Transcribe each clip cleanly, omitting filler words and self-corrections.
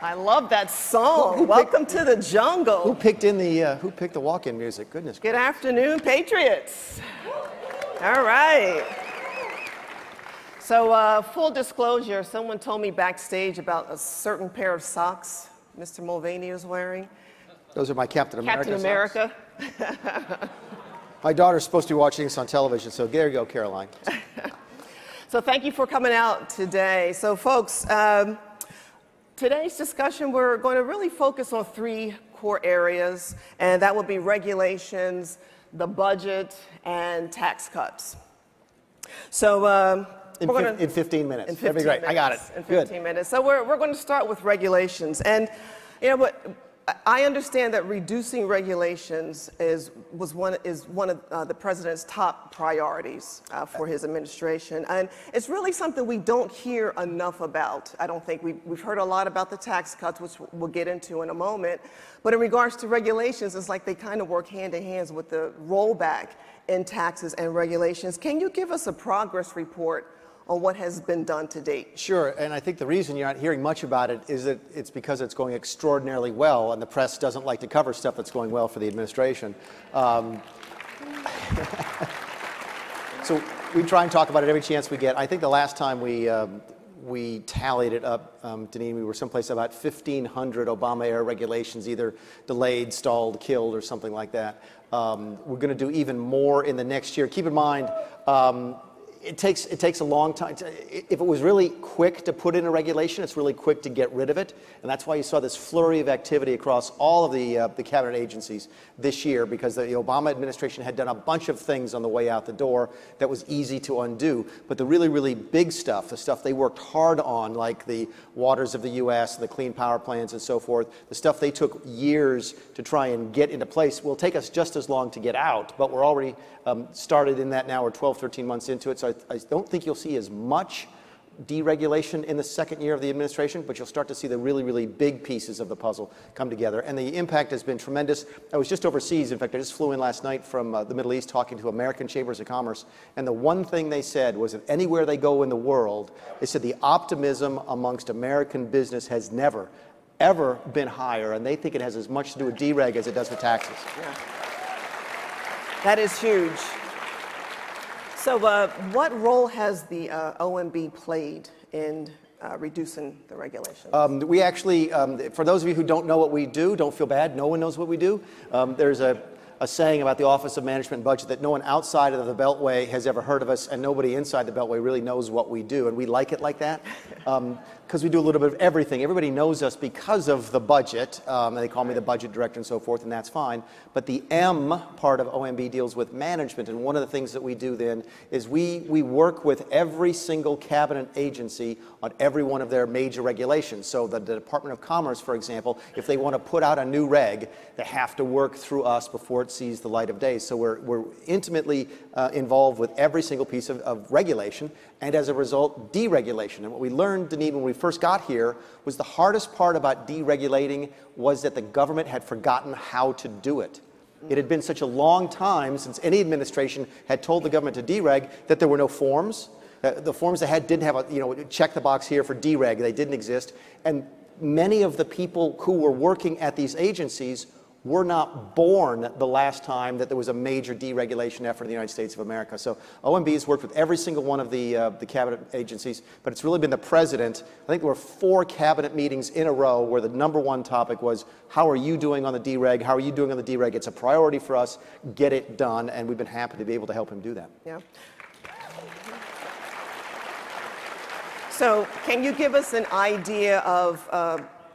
I love that song. Welcome to the jungle. Who picked the walk-in music? Goodness. Good afternoon, Patriots. All right. So full disclosure, someone told me backstage about a certain pair of socks Mr. Mulvaney is wearing. Those are my Captain America Captain America. My daughter's supposed to be watching this on television, so there you go, Caroline. So thank you for coming out today. So folks, today's discussion, we're going to really focus on three core areas, and that would be regulations, the budget, and tax cuts. So in 15 minutes. In 15 That'd be great. minutes. I got it. In 15 minutes. So we're going to start with regulations. And you know what? I understand that reducing regulations is one of the president's top priorities for his administration. And it's really something we don't hear enough about. I don't think we've heard a lot about the tax cuts, which we'll get into in a moment. But in regards to regulations, it's like they kind of work hand in hand with the rollback in taxes and regulations. Can you give us a progress report on what has been done to date? Sure, and I think the reason you're not hearing much about it is that it's because it's going extraordinarily well, and the press doesn't like to cover stuff that's going well for the administration. So we try and talk about it every chance we get. I think the last time we tallied it up, Deneen, we were someplace about 1,500 Obama-era regulations, either delayed, stalled, killed, or something like that. We're going to do even more in the next year. Keep in mind, it takes a long time. If it was really quick to put in a regulation, it's really quick to get rid of it. And that's why you saw this flurry of activity across all of the cabinet agencies this year, because the Obama administration had done a bunch of things on the way out the door that was easy to undo. But the really, really big stuff, the stuff they worked hard on, like the waters of the U.S., the clean power plans and so forth, the stuff they took years to try and get into place, will take us just as long to get out. But we're already started in that now. We're 12, 13 months into it. So I don't think you'll see as much deregulation in the second year of the administration, but you'll start to see the really, really big pieces of the puzzle come together. And the impact has been tremendous. I was just overseas. In fact, I just flew in last night from the Middle East talking to American Chambers of Commerce. And the one thing they said was that anywhere they go in the world, they said the optimism amongst American business has never, ever been higher. And they think it has as much to do with dereg as it does with taxes. Yeah. That is huge. So what role has the OMB played in reducing the regulations? We actually, for those of you who don't know what we do, don't feel bad. No one knows what we do. There's a saying about the Office of Management and Budget that no one outside of the Beltway has ever heard of us, and nobody inside the Beltway really knows what we do. And we like it like that, because we do a little bit of everything. Everybody knows us because of the budget. And they call me the budget director and so forth, and that's fine. But the M part of OMB deals with management. And one of the things that we do then is we work with every single cabinet agency on every one of their major regulations. So the Department of Commerce, for example, if they want to put out a new reg, they have to work through us before it sees the light of day. So we're intimately involved with every single piece of regulation, and as a result, deregulation. And what we learned, Deneen, when we first got here, was the hardest part about deregulating was that the government had forgotten how to do it. It had been such a long time since any administration had told the government to dereg that there were no forms. The forms they had didn't have a, check the box here for dereg. They didn't exist. And many of the people who were working at these agencies were not born the last time that there was a major deregulation effort in the United States of America. So OMB has worked with every single one of the cabinet agencies, but it's really been the president. I think there were 4 cabinet meetings in a row where the #1 topic was, how are you doing on the dereg? How are you doing on the dereg? It's a priority for us. Get it done. And we've been happy to be able to help him do that. Yeah. So can you give us an idea of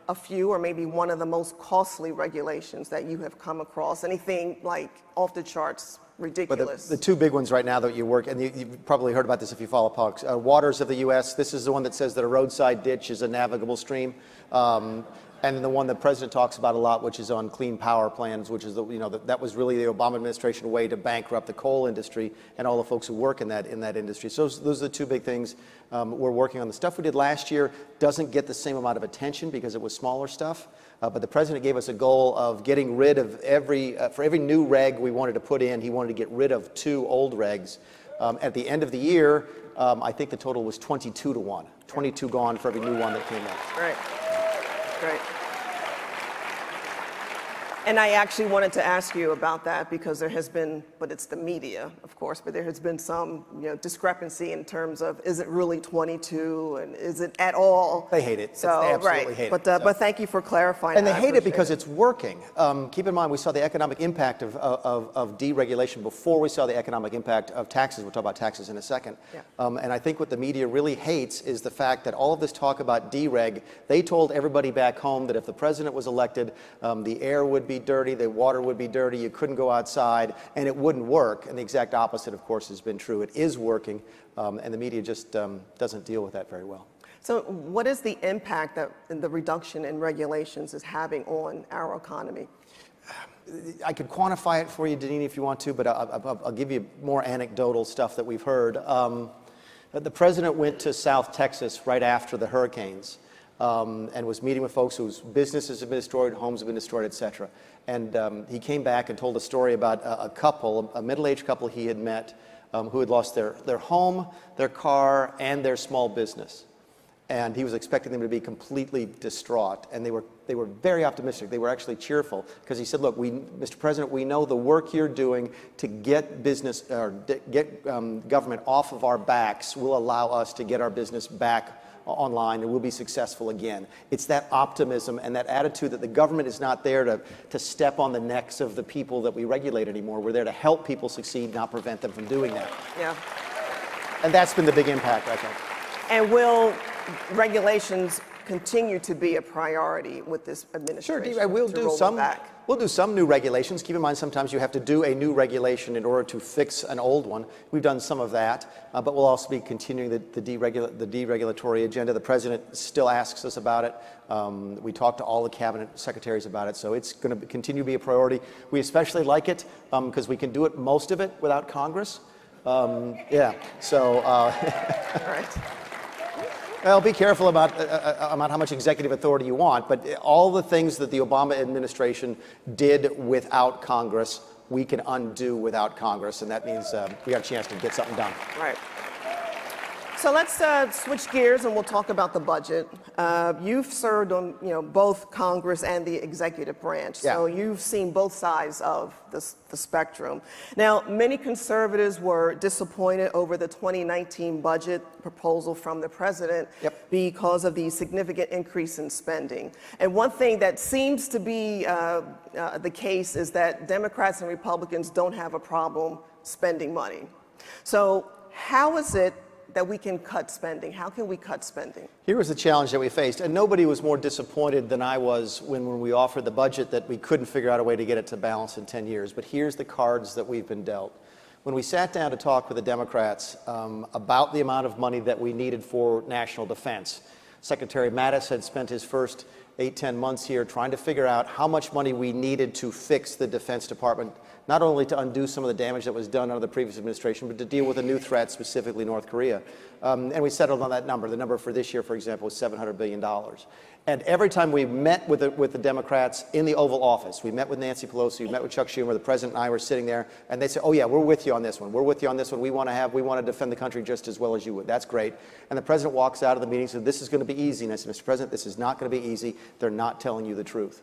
a few or maybe one of the most costly regulations that you have come across? Anything like off the charts, ridiculous? But the 2 big ones right now that you work, and you've probably heard about this if you follow politics, waters of the U.S. This is the one that says that a roadside ditch is a navigable stream. And then the one the president talks about a lot, which is on clean power plans, which is that was really the Obama administration way to bankrupt the coal industry and all the folks who work in that industry. So those are the 2 big things we're working on. The stuff we did last year doesn't get the same amount of attention because it was smaller stuff. But the president gave us a goal of getting rid of for every new reg we wanted to put in, he wanted to get rid of 2 old regs. At the end of the year, I think the total was 22 to 1. 22 gone for every new one that came out. Right. Right. And I actually wanted to ask you about that because there has been, but it's the media, of course, but there has been some, discrepancy in terms of is it really 22 and is it at all? They hate it. So, they absolutely right. hate it. So. But thank you for clarifying. And they hate it because it's working. Keep in mind, we saw the economic impact of deregulation before we saw the economic impact of taxes. We'll talk about taxes in a second. Yeah. And I think what the media really hates is the fact that all of this talk about dereg, they told everybody back home that if the president was elected, the air would be dirty, the water would be dirty, you couldn't go outside, and it wouldn't work. And the exact opposite, of course, has been true. It is working, and the media just doesn't deal with that very well. So what is the impact that the reduction in regulations is having on our economy? I could quantify it for you, Danini, if you want to, but I'll give you more anecdotal stuff that we've heard. The president went to South Texas right after the hurricanes and was meeting with folks whose businesses have been destroyed, homes have been destroyed, et cetera. And he came back and told a story about a couple, a middle-aged couple he had met who had lost their home, their car, and their small business. And he was expecting them to be completely distraught. And they were very optimistic. They were actually cheerful because he said, look, Mr. President, we know the work you're doing to get business or get government off of our backs will allow us to get our business back online and we'll be successful again. It's that optimism and that attitude that the government is not there to step on the necks of the people that we regulate anymore. We're there to help people succeed, not prevent them from doing that. Yeah. And that's been the big impact, I think. And will regulations continue to be a priority with this administration? Sure, we'll do some new regulations. Keep in mind, sometimes you have to do a new regulation in order to fix an old one. We've done some of that, but we'll also be continuing the deregulatory agenda. The president still asks us about it. We talk to all the cabinet secretaries about it, so it's going to continue to be a priority. We especially like it because we can do it, most of it, without Congress. Yeah, so. All right. Well, be careful about how much executive authority you want, but all the things that the Obama administration did without Congress, we can undo without Congress, and that means we got a chance to get something done. Right. So let's switch gears and we'll talk about the budget. You've served on both Congress and the executive branch, so you've seen both sides of the spectrum. Now, many conservatives were disappointed over the 2019 budget proposal from the president because of the significant increase in spending. And one thing that seems to be the case is that Democrats and Republicans don't have a problem spending money. So how is it that we can cut spending? How can we cut spending? Here was the challenge that we faced, and nobody was more disappointed than I was when we offered the budget that we couldn't figure out a way to get it to balance in 10 years. But here's the cards that we've been dealt. When we sat down to talk with the Democrats about the amount of money that we needed for national defense, Secretary Mattis had spent his first 8-10 months here trying to figure out how much money we needed to fix the Defense Department, not only to undo some of the damage that was done under the previous administration, but to deal with a new threat, specifically North Korea. And we settled on that number. The number for this year, for example, was $700 billion. And every time we met with the Democrats in the Oval Office, we met with Nancy Pelosi, we met with Chuck Schumer, the president and I were sitting there, and they said, oh yeah, we're with you on this one. We're with you on this one. We want to defend the country just as well as you would. That's great. And the president walks out of the meeting and said, this is going to be easy. And I said, Mr. President, this is not going to be easy. They're not telling you the truth.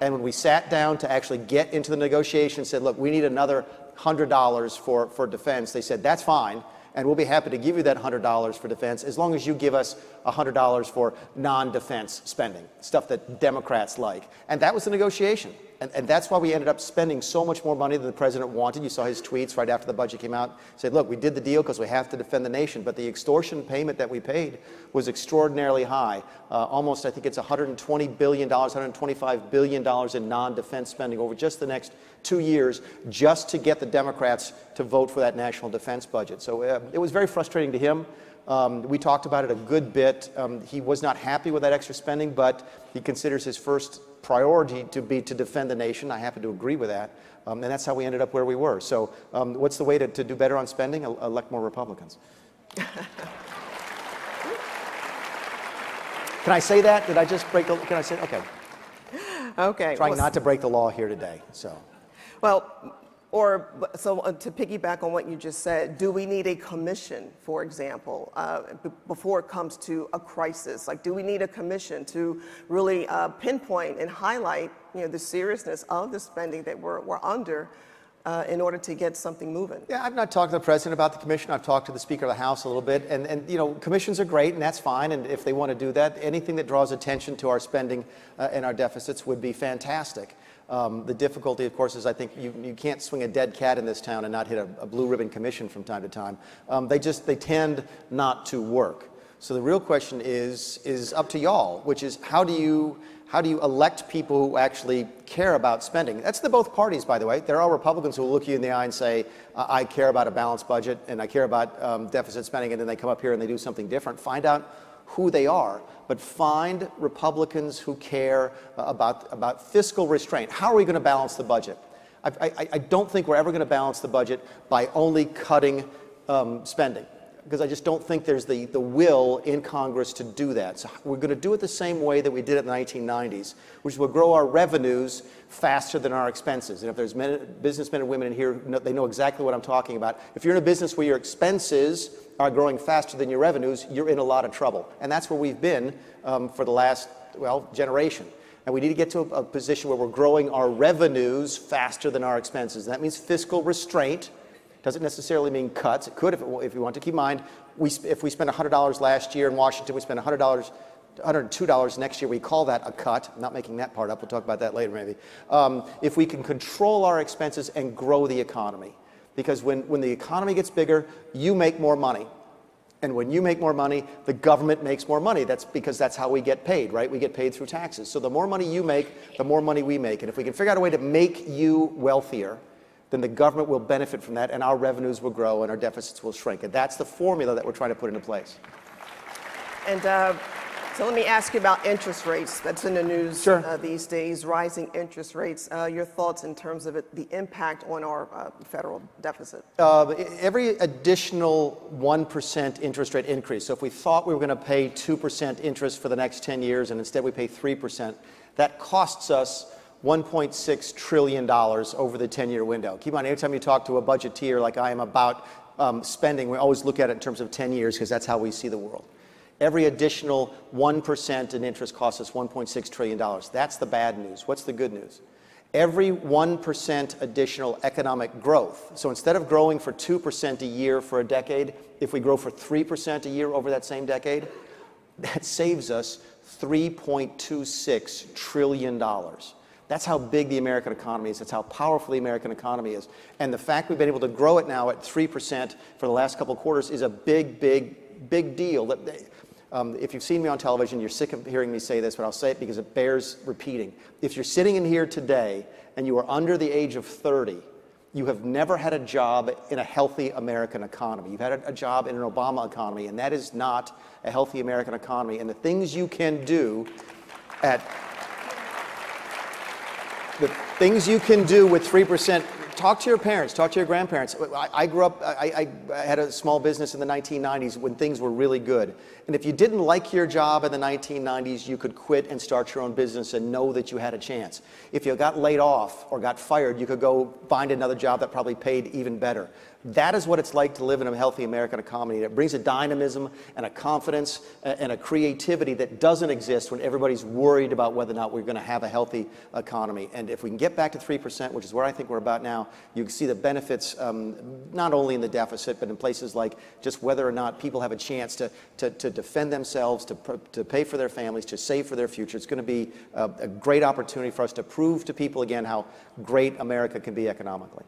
And when we sat down to actually get into the negotiation and said, look, we need another $100 for defense, they said, that's fine, and we'll be happy to give you that $100 for defense as long as you give us $100 for non-defense spending, stuff that Democrats like. And that was the negotiation. And that's why we ended up spending so much more money than the president wanted. You saw his tweets right after the budget came out. He said, look, we did the deal because we have to defend the nation, but the extortion payment that we paid was extraordinarily high. Almost, I think it's $120 billion, $125 billion in non-defense spending over just the next 2 years just to get the Democrats to vote for that national defense budget. So it was very frustrating to him. We talked about it a good bit. He was not happy with that extra spending, but he considers his first priority to be to defend the nation. I happen to agree with that. And that's how we ended up where we were. So what's the way to do better on spending? Elect more Republicans. Can I say that? Did I just break the, can I say, okay. Okay. Trying not to break the law here today, so. Well, To piggyback on what you just said, do we need a commission, for example, before it comes to a crisis? Like, do we need a commission to really pinpoint and highlight, the seriousness of the spending that we're under in order to get something moving? Yeah, I've not talked to the president about the commission. I've talked to the Speaker of the House a little bit, and commissions are great, and that's fine. And if they want to do that, anything that draws attention to our spending and our deficits would be fantastic. The difficulty, of course, is I think you can't swing a dead cat in this town and not hit a blue ribbon commission from time to time. They tend not to work. So the real question is up to y'all, which is how do you elect people who actually care about spending? That's the both parties, by the way. There are Republicans who will look you in the eye and say, I care about a balanced budget and I care about deficit spending, and then they come up here and they do something different. Find out who they are, but find Republicans who care about fiscal restraint. How are we going to balance the budget? I don't think we're ever going to balance the budget by only cutting spending, because I just don't think there's the will in Congress to do that. So we're going to do it the same way that we did it in the 1990s, which will grow our revenues faster than our expenses. And if there's businessmen and women in here, they know exactly what I'm talking about. If you're in a business where your expenses are growing faster than your revenues, you're in a lot of trouble. And that's where we've been for the last, generation. And we need to get to a position where we're growing our revenues faster than our expenses. And that means fiscal restraint. Doesn't necessarily mean cuts. It could if you want to. Keep in mind, if we spent $100 last year in Washington, we spent $102 next year. We call that a cut. I'm not making that part up. We'll talk about that later, maybe. If we can control our expenses and grow the economy. Because when the economy gets bigger, you make more money. And when you make more money, the government makes more money. That's because that's how we get paid, right? We get paid through taxes. So the more money you make, the more money we make. And if we can figure out a way to make you wealthier, then the government will benefit from that, and our revenues will grow, and our deficits will shrink. And that's the formula that we're trying to put into place. And so let me ask you about interest rates. That's in the news these days, rising interest rates. Your thoughts in terms of the impact on our federal deficit? Every additional 1% interest rate increase, so if we thought we were going to pay 2% interest for the next 10 years, and instead we pay 3%, that costs us $1.6 trillion over the 10-year window. Keep in mind, anytime you talk to a budgeteer like I am about spending, we always look at it in terms of 10 years because that's how we see the world. Every additional 1% in interest costs us $1.6 trillion. That's the bad news. What's the good news? Every 1% additional economic growth, so instead of growing for 2% a year for a decade, if we grow for 3% a year over that same decade, that saves us $3.26 trillion. That's how big the American economy is. That's how powerful the American economy is. And the fact we've been able to grow it now at 3% for the last couple of quarters is a big, big, big deal. If you've seen me on television, you're sick of hearing me say this, but I'll say it because it bears repeating. If you're sitting in here today and you are under the age of 30, you have never had a job in a healthy American economy. You've had a job in an Obama economy, and that is not a healthy American economy. And the things you can do with 3%, talk to your parents, talk to your grandparents. I grew up, I had a small business in the 1990s when things were really good. And if you didn't like your job in the 1990s, you could quit and start your own business and know that you had a chance. If you got laid off or got fired, you could go find another job that probably paid even better. That is what it's like to live in a healthy American economy. It brings a dynamism and a confidence and a creativity that doesn't exist when everybody's worried about whether or not we're going to have a healthy economy. And if we can get back to 3%, which is where I think we're about now, you can see the benefits not only in the deficit, but in places like just whether or not people have a chance to defend themselves, to pay for their families, to save for their future. It's going to be a great opportunity for us to prove to people again how great America can be economically.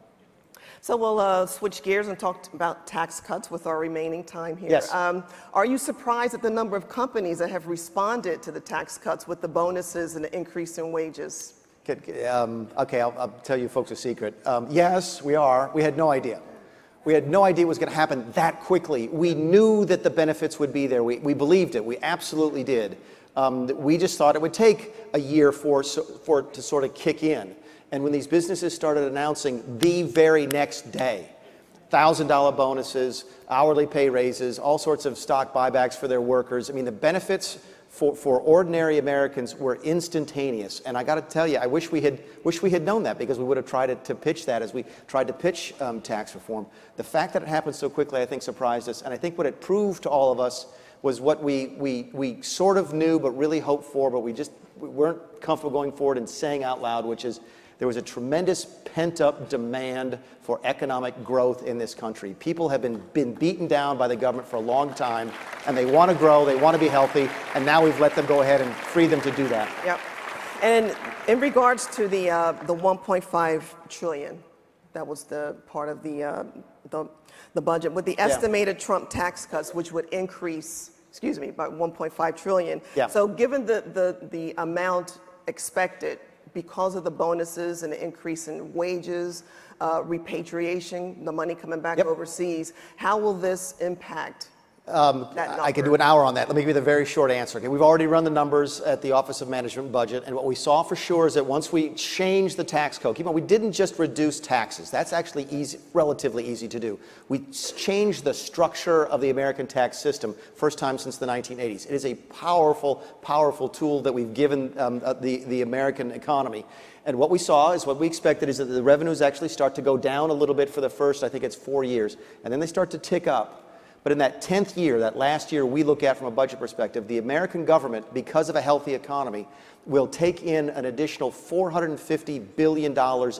So we'll switch gears and talk about tax cuts with our remaining time here. Yes. Are you surprised at the number of companies that have responded to the tax cuts with the bonuses and the increase in wages? Okay, I'll tell you folks a secret. Yes, we are. We had no idea. We had no idea it was going to happen that quickly. We knew that the benefits would be there. We believed it. We absolutely did. We just thought it would take a year for it to sort of kick in. And when these businesses started announcing the very next day, $1,000 bonuses, hourly pay raises, all sorts of stock buybacks for their workers, I mean, the benefits for ordinary Americans were instantaneous. And I got to tell you, I wish we had known that, because we would have tried to pitch that as we tried to pitch tax reform. The fact that it happened so quickly, I think, surprised us. And I think what it proved to all of us was what we sort of knew but really hoped for, but we weren't comfortable going forward and saying out loud, which is there was a tremendous pent-up demand for economic growth in this country. People have been beaten down by the government for a long time, and they want to grow, they want to be healthy, and now we've let them go ahead and free them to do that. Yep. And in regards to the 1.5 trillion, that was the part of the budget, with the estimated Trump tax cuts, which would increase, by 1.5 trillion. Yeah. So given the amount expected, because of the bonuses and the increase in wages, repatriation, the money coming back overseas, how will this impact that number? I could do an hour on that. Let me give you the very short answer. Okay, we've already run the numbers at the Office of Management and Budget, and what we saw for sure is that once we changed the tax code, keep in mind, we didn't just reduce taxes. That's actually easy, relatively easy to do. We changed the structure of the American tax system, first time since the 1980s. It is a powerful, powerful tool that we've given the American economy. And what we saw is what we expected is that the revenues actually start to go down a little bit for the first, I think it's 4 years, and then they start to tick up. But in that 10th year, that last year we look at from a budget perspective, the American government, because of a healthy economy, will take in an additional $450 billion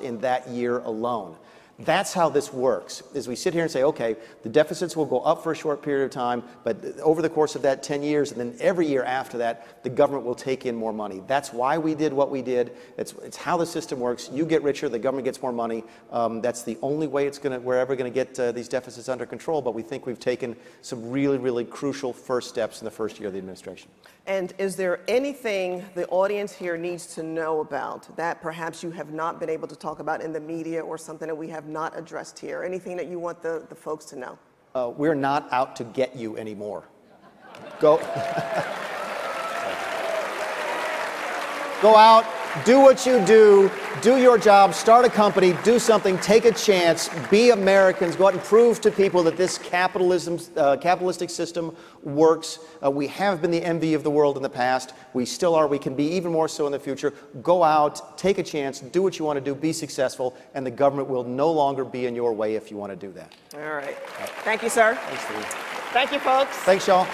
in that year alone. That's how this works, is we sit here and say, okay, the deficits will go up for a short period of time, but over the course of that 10 years, and then every year after that, the government will take in more money. That's why we did what we did. It's how the system works. You get richer, the government gets more money. That's the only way we're ever going to get these deficits under control, but we think we've taken some really, really crucial first steps in the first year of the administration. And is there anything the audience here needs to know about that perhaps you have not been able to talk about in the media, or something that we have not addressed here? Anything that you want the folks to know? We're not out to get you anymore. Go out, do what you do your job, start a company, do something, take a chance, be Americans, go out and prove to people that this capitalistic system works. We have been the envy of the world in the past. We still are. We can be even more so in the future. Go out, take a chance, do what you want to do, be successful, and the government will no longer be in your way if you want to do that. All right. Thank you, sir. Thanks, Steve. Thank you, folks. Thanks, y'all.